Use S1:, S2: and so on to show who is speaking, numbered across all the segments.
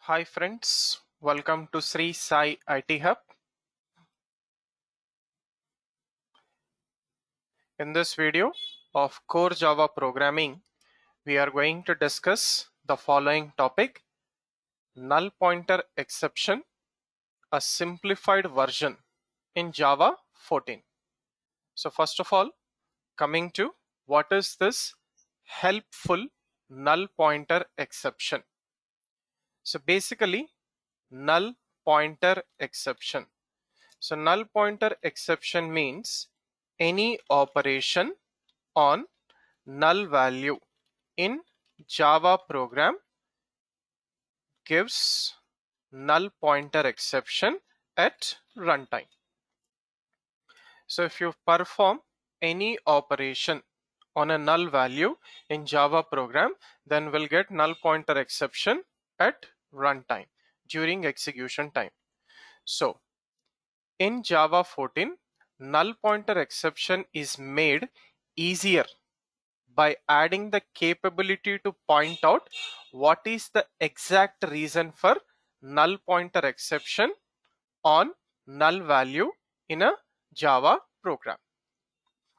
S1: Hi friends, welcome to Sri Sai IT Hub. In this video of Core Java Programming, we are going to discuss the following topic: null pointer exception, a simplified version in Java 14. So first of all, coming to what is this helpful null pointer exception? So basically, null pointer exception. So null pointer exception means any operation on null value in Java program gives null pointer exception at runtime. So if you perform any operation on a null value in Java program, then we'll get null pointer exception at runtime during execution time. So in Java 14, null pointer exception is made easier by adding the capability to point out what is the exact reason for null pointer exception on null value in a Java program.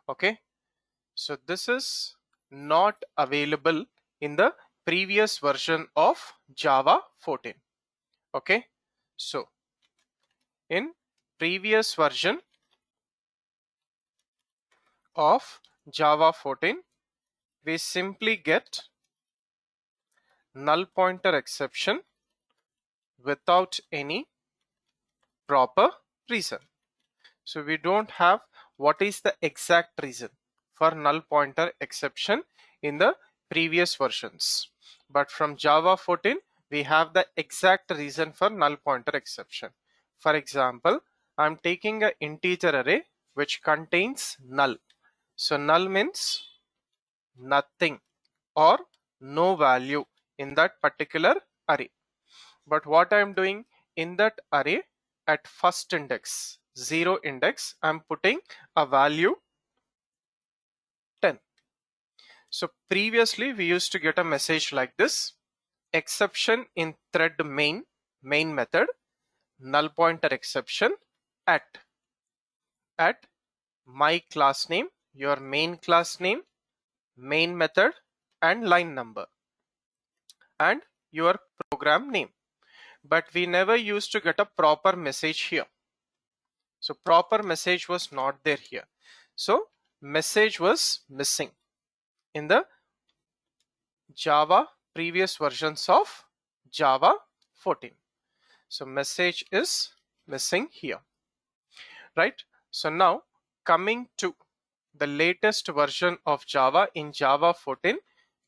S1: Okay, so this is not available in the previous version of Java 14. Okay, so in previous version of Java 14, we simply get null pointer exception without any proper reason. So we don't have what is the exact reason for null pointer exception in the previous versions. But from Java 14, we have the exact reason for null pointer exception. For example, I'm taking an integer array which contains null. So null means nothing or no value in that particular array. But what I'm doing in that array at first index, 0 index, I'm putting a value 10. So previously we used to get a message like this: exception in thread main method, null pointer exception at my class name, your main class name, main method, and line number, and your program name. But we never used to get a proper message here. So proper message was not there here. So message was missing in the Java previous versions of Java 14. So message is missing here, right? So now coming to the latest version of Java, in Java 14,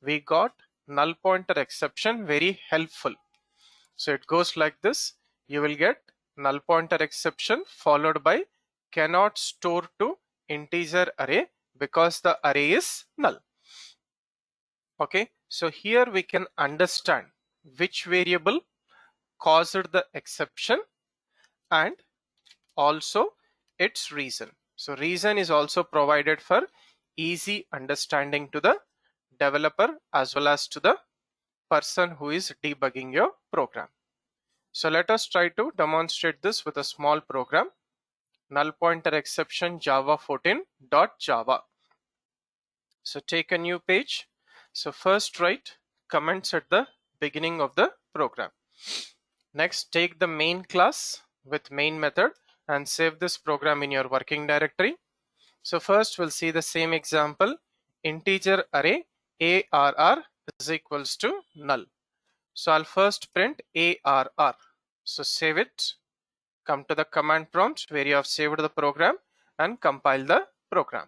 S1: we got null pointer exception, very helpful. So it goes like this: you will get null pointer exception followed by cannot store to integer array because the array is null. Okay, so here we can understand which variable caused the exception and also its reason. So reason is also provided for easy understanding to the developer as well as to the person who is debugging your program. So let us try to demonstrate this with a small program. Null pointer exception Java 14.java. So take a new page. So first write comments at the beginning of the program. Next, take the main class with main method and save this program in your working directory. So first we'll see the same example: integer array ARR is equals to null. So I'll first print ARR. So save it, come to the command prompt where you have saved the program and compile the program.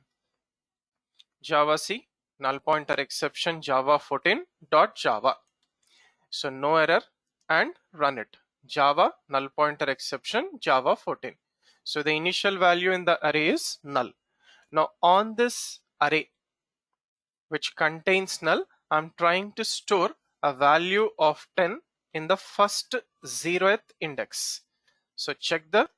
S1: Javac null pointer exception Java 14.java. So no error and run it. Java null pointer exception Java 14. So the initial value in the array is null. Now on this array which contains null, I'm trying to store a value of 10 in the first 0th index. So check the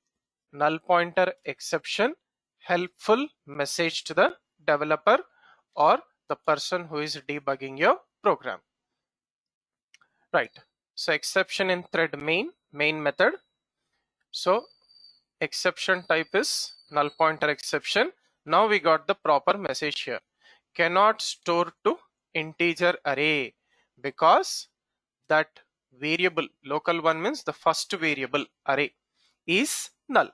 S1: null pointer exception helpful message to the developer or the person who is debugging your program. Right. So exception in thread main method. So exception type is null pointer exception. Now we got the proper message here. Cannot store to integer array because that variable, local one means the first variable array, is null.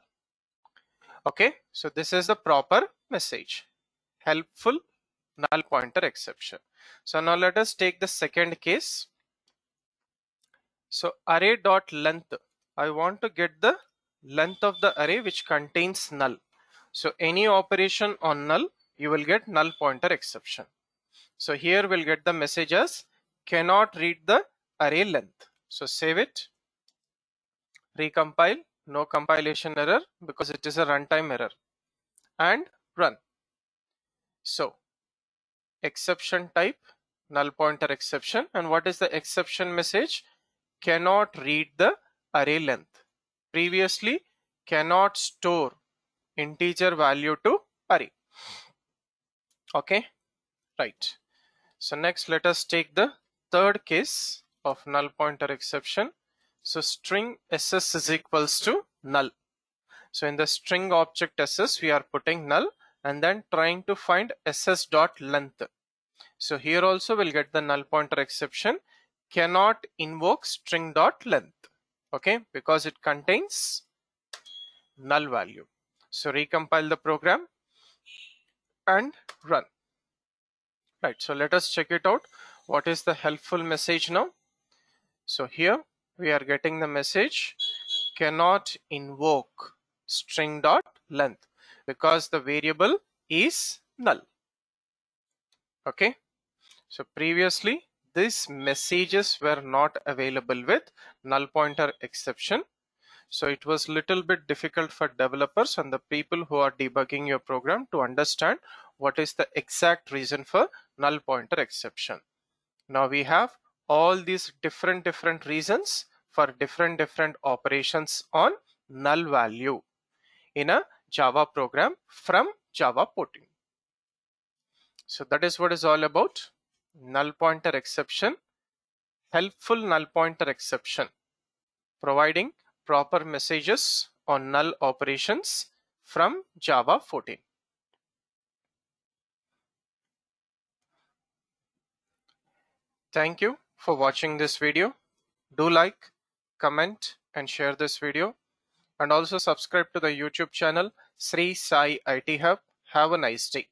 S1: Okay, so this is the proper message. Helpful null pointer exception. So now let us take the second case. So array dot length, I want to get the length of the array which contains null. So any operation on null, you will get null pointer exception. So here we'll get the message as cannot read the array length. So save it, recompile, no compilation error because it is a runtime error, and run. So exception type null pointer exception, and what is the exception message? Cannot read the array length. Previously cannot store integer value to array. Okay, right. So next let us take the third case of null pointer exception. So string ss is equals to null. So in the string object ss we are putting null and then trying to find ss dot length. So here also we'll get the null pointer exception, cannot invoke string dot length. Okay, because it contains null value. So recompile the program and run. Right, so let us check it out. What is the helpful message now? So here we are getting the message cannot invoke string dot length because the variable is null. Okay, so previously these messages were not available with null pointer exception. So it was little bit difficult for developers and the people who are debugging your program to understand what is the exact reason for null pointer exception. Now we have all these different reasons for different operations on null value in a Java program from Java 14. So that is what is all about null pointer exception, helpful null pointer exception, providing proper messages on null operations from Java 14. Thank you for watching this video. Do like, comment and share this video, and also subscribe to the YouTube channel Sri Sai IT Hub. Have a nice day.